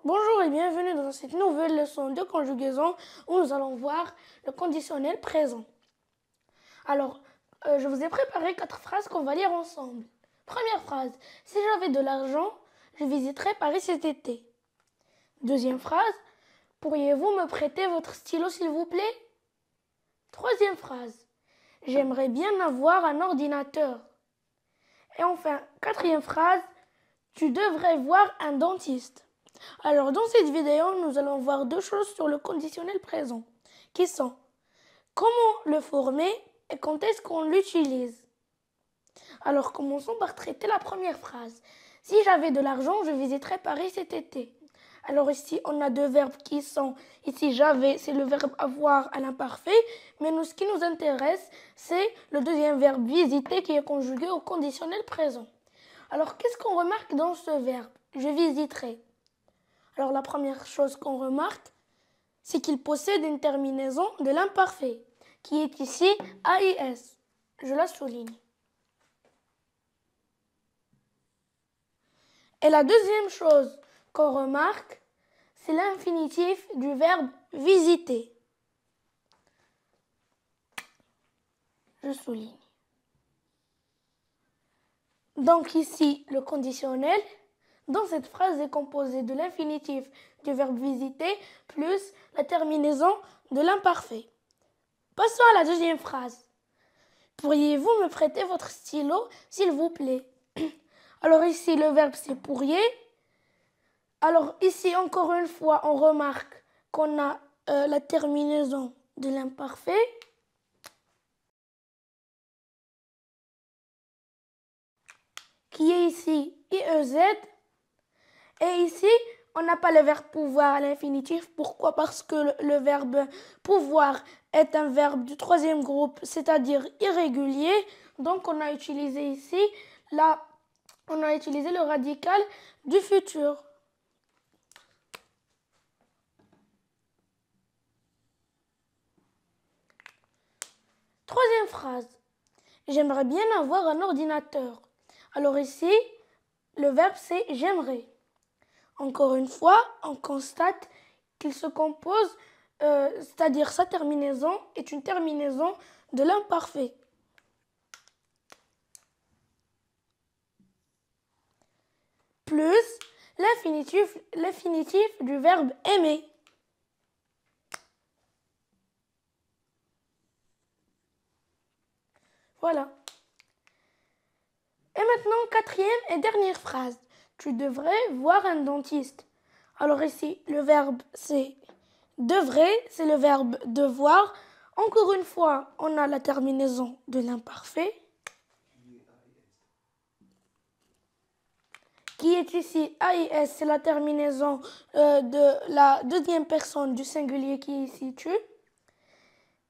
Bonjour et bienvenue dans cette nouvelle leçon de conjugaison où nous allons voir le conditionnel présent. Alors, je vous ai préparé 4 phrases qu'on va lire ensemble. Première phrase, si j'avais de l'argent, je visiterais Paris cet été. Deuxième phrase, pourriez-vous me prêter votre stylo s'il vous plaît? Troisième phrase, j'aimerais bien avoir un ordinateur. Et enfin, quatrième phrase, tu devrais voir un dentiste. Alors dans cette vidéo, nous allons voir deux choses sur le conditionnel présent, qui sont comment le former et quand est-ce qu'on l'utilise. Alors commençons par traiter la première phrase. Si j'avais de l'argent, je visiterais Paris cet été. Alors ici, on a deux verbes qui sont, ici j'avais, c'est le verbe avoir à l'imparfait, mais nous, ce qui nous intéresse, c'est le deuxième verbe visiter qui est conjugué au conditionnel présent. Alors qu'est-ce qu'on remarque dans ce verbe? Je visiterai. Alors la première chose qu'on remarque, c'est qu'il possède une terminaison de l'imparfait, qui est ici AIS. Je la souligne. Et la deuxième chose qu'on remarque, c'est l'infinitif du verbe visiter. Je souligne. Donc ici, le conditionnel, dans cette phrase, est composé de l'infinitif du verbe visiter plus la terminaison de l'imparfait. Passons à la deuxième phrase. Pourriez-vous me prêter votre stylo, s'il vous plaît? Alors ici, le verbe c'est pourriez. Alors ici, encore une fois, on remarque qu'on a la terminaison de l'imparfait. Qui est ici IEZ. Et ici, on n'a pas le verbe pouvoir à l'infinitif. Pourquoi? Parce que le verbe pouvoir est un verbe du troisième groupe, c'est-à-dire irrégulier. Donc, on a utilisé ici le radical du futur. Troisième phrase. J'aimerais bien avoir un ordinateur. Alors ici, le verbe c'est j'aimerais. Encore une fois, on constate qu'il se compose, c'est-à-dire sa terminaison est une terminaison de l'imparfait. Plus l'infinitif du verbe aimer. Voilà. Et maintenant, quatrième et dernière phrase. Tu devrais voir un dentiste. Alors ici, le verbe c'est devrait, c'est le verbe devoir. Encore une fois, on a la terminaison de l'imparfait. Qui est ici AIS, c'est la terminaison de la deuxième personne du singulier qui est ici tu.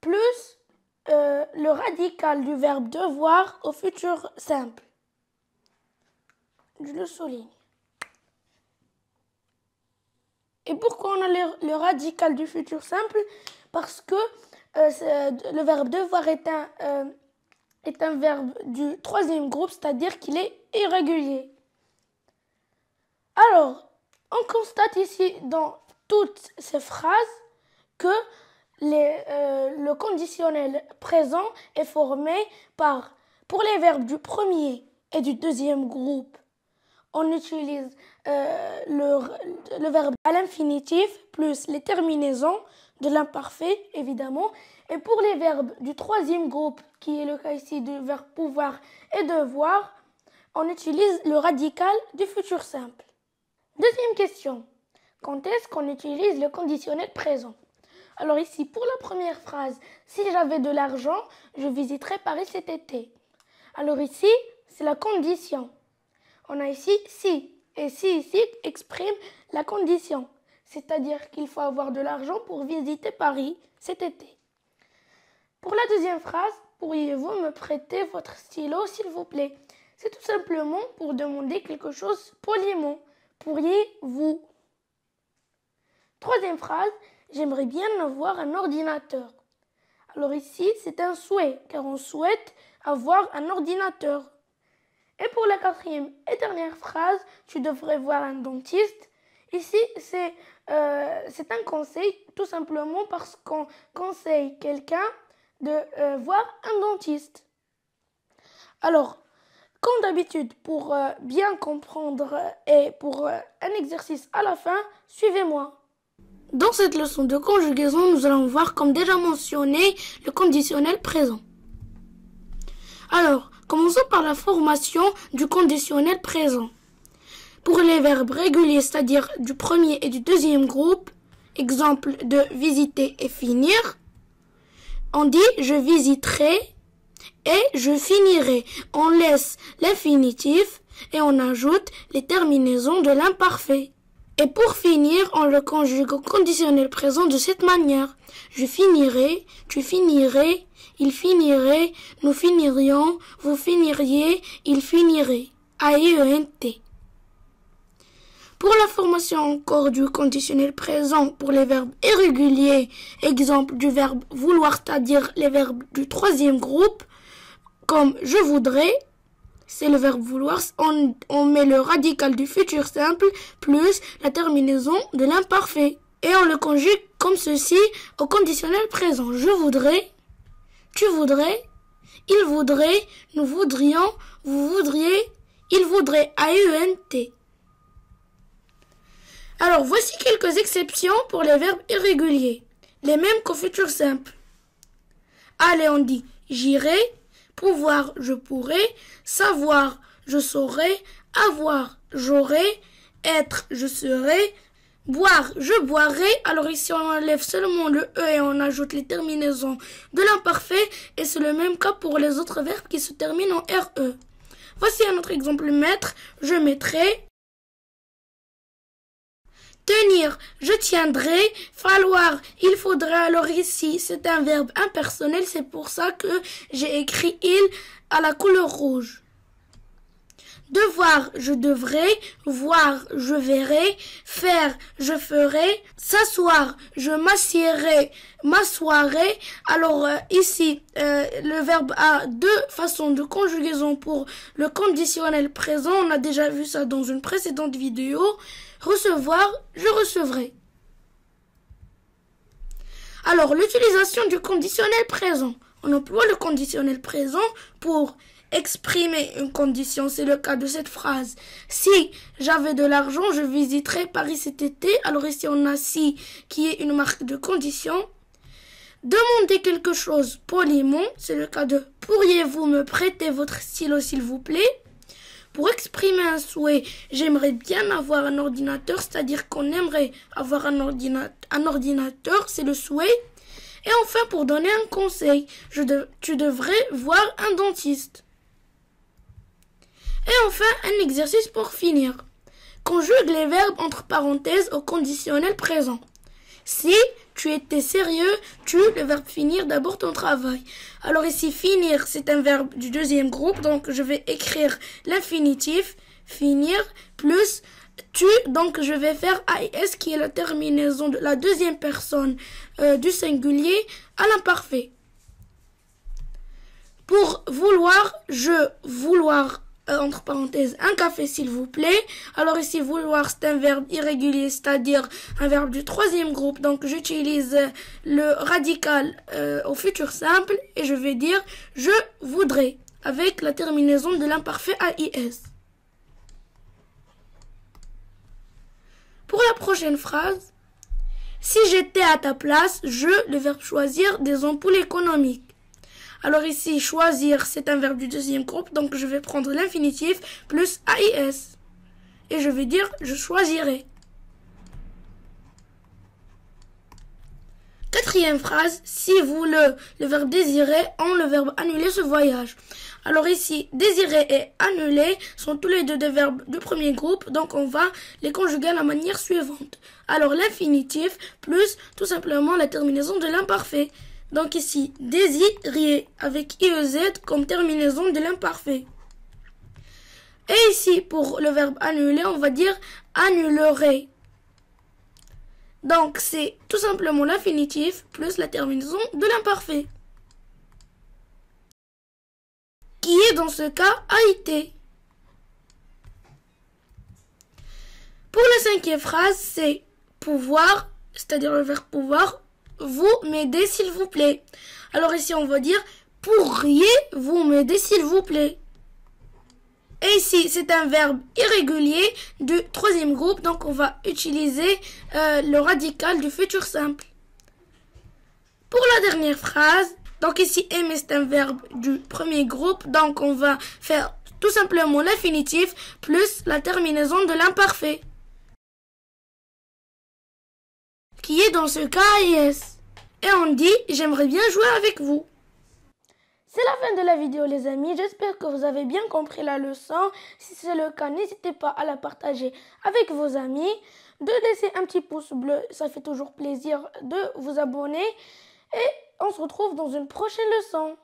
Plus le radical du verbe devoir au futur simple. Je le souligne. Et pourquoi on a le radical du futur simple? Parce que le verbe devoir est un verbe du troisième groupe, c'est-à-dire qu'il est irrégulier. Alors, on constate ici dans toutes ces phrases que le conditionnel présent est formé pour les verbes du premier et du deuxième groupe, on utilise le verbe à l'infinitif plus les terminaisons de l'imparfait, évidemment. Et pour les verbes du troisième groupe, qui est le cas ici du verbe pouvoir et devoir, on utilise le radical du futur simple. Deuxième question. Quand est-ce qu'on utilise le conditionnel présent? Alors ici, pour la première phrase, si j'avais de l'argent, je visiterais Paris cet été. Alors ici, c'est la condition. On a ici si, et si ici exprime la condition, c'est-à-dire qu'il faut avoir de l'argent pour visiter Paris cet été. Pour la deuxième phrase, pourriez-vous me prêter votre stylo s'il vous plaît? C'est tout simplement pour demander quelque chose poliment. Pourriez-vous? Troisième phrase, j'aimerais bien avoir un ordinateur. Alors ici, c'est un souhait, car on souhaite avoir un ordinateur. Et pour la quatrième et dernière phrase, tu devrais voir un dentiste. Ici, c'est un conseil, tout simplement parce qu'on conseille quelqu'un de voir un dentiste. Alors, comme d'habitude, pour bien comprendre et pour un exercice à la fin, suivez-moi. Dans cette leçon de conjugaison, nous allons voir, comme déjà mentionné, le conditionnel présent. Alors, commençons par la formation du conditionnel présent. Pour les verbes réguliers, c'est-à-dire du premier et du deuxième groupe, exemple de visiter et finir, on dit je visiterai et je finirai. On laisse l'infinitif et on ajoute les terminaisons de l'imparfait. Et pour finir, on le conjugue au conditionnel présent de cette manière. Je finirai, tu finirais, il finirait, nous finirions, vous finiriez, il finirait. A-I-E-N-T. Pour la formation encore du conditionnel présent pour les verbes irréguliers, exemple du verbe vouloir, c'est-à-dire les verbes du troisième groupe, comme je voudrais, c'est le verbe vouloir, on met le radical du futur simple plus la terminaison de l'imparfait. Et on le conjugue comme ceci au conditionnel présent. Je voudrais, tu voudrais, il voudrait, nous voudrions, vous voudriez, il voudrait, A-U-N-T. Alors, voici quelques exceptions pour les verbes irréguliers, les mêmes qu'au futur simple. Allez, on dit j'irai, pouvoir, je pourrai, savoir, je saurai, avoir, j'aurai, être, je serai, boire, je boirai. Alors ici, on enlève seulement le E et on ajoute les terminaisons de l'imparfait. Et c'est le même cas pour les autres verbes qui se terminent en RE. Voici un autre exemple maître. Je mettrai. Tenir, je tiendrai. Falloir, il faudrait. Alors ici, c'est un verbe impersonnel. C'est pour ça que j'ai écrit il à la couleur rouge. Devoir, je devrais. Voir, je verrai. Faire, je ferai. S'asseoir, je m'assierai, m'assoirai. Alors ici, le verbe a deux façons de conjugaison pour le conditionnel présent. On a déjà vu ça dans une précédente vidéo. Recevoir, je recevrai. Alors, l'utilisation du conditionnel présent. On emploie le conditionnel présent pour exprimer une condition. C'est le cas de cette phrase. Si j'avais de l'argent, je visiterais Paris cet été. Alors ici, on a si qui est une marque de condition. Demander quelque chose poliment. C'est le cas de pourriez-vous me prêter votre stylo s'il vous plaît? Pour exprimer un souhait, j'aimerais bien avoir un ordinateur, c'est-à-dire qu'on aimerait avoir un ordinateur, c'est le souhait. Et enfin, pour donner un conseil, tu devrais voir un dentiste. Et enfin, un exercice pour finir. Conjugue les verbes entre parenthèses au conditionnel présent. Si tu étais sérieux, le verbe finir, d'abord ton travail. Alors ici, finir, c'est un verbe du deuxième groupe, donc je vais écrire l'infinitif, finir, plus tu, donc je vais faire AIS qui est la terminaison de la deuxième personne du singulier à l'imparfait. Pour vouloir, vouloir, entre parenthèses, un café s'il vous plaît. Alors ici, vouloir, c'est un verbe irrégulier, c'est-à-dire un verbe du troisième groupe. Donc j'utilise le radical au futur simple et je vais dire je voudrais avec la terminaison de l'imparfait AIS. Pour la prochaine phrase, si j'étais à ta place, le verbe choisir, des ampoules économiques. Alors ici, choisir, c'est un verbe du deuxième groupe, donc je vais prendre l'infinitif plus AIS. Et je vais dire, je choisirai. Quatrième phrase, si vous le verbe désirer, le verbe annuler ce voyage. Alors ici, désirer et annuler sont tous les deux des verbes du premier groupe, donc on va les conjuguer de la manière suivante. Alors l'infinitif plus tout simplement la terminaison de l'imparfait. Donc ici, désiriez avec IEZ comme terminaison de l'imparfait. Et ici, pour le verbe annuler, on va dire annulerait. Donc c'est tout simplement l'infinitif plus la terminaison de l'imparfait. Qui est dans ce cas a été. Pour la cinquième phrase, c'est pouvoir, c'est-à-dire le verbe pouvoir, vous m'aider s'il vous plaît. Alors ici, on va dire pourriez-vous m'aider s'il vous plaît. Et ici, c'est un verbe irrégulier du troisième groupe, donc on va utiliser le radical du futur simple. Pour la dernière phrase, donc ici aimer c'est un verbe du premier groupe, donc on va faire tout simplement l'infinitif plus la terminaison de l'imparfait, qui est dans ce cas AIS. Et on dit j'aimerais bien jouer avec vous. C'est la fin de la vidéo les amis, j'espère que vous avez bien compris la leçon. Si c'est le cas, n'hésitez pas à la partager avec vos amis, de laisser un petit pouce bleu, ça fait toujours plaisir, de vous abonner et on se retrouve dans une prochaine leçon.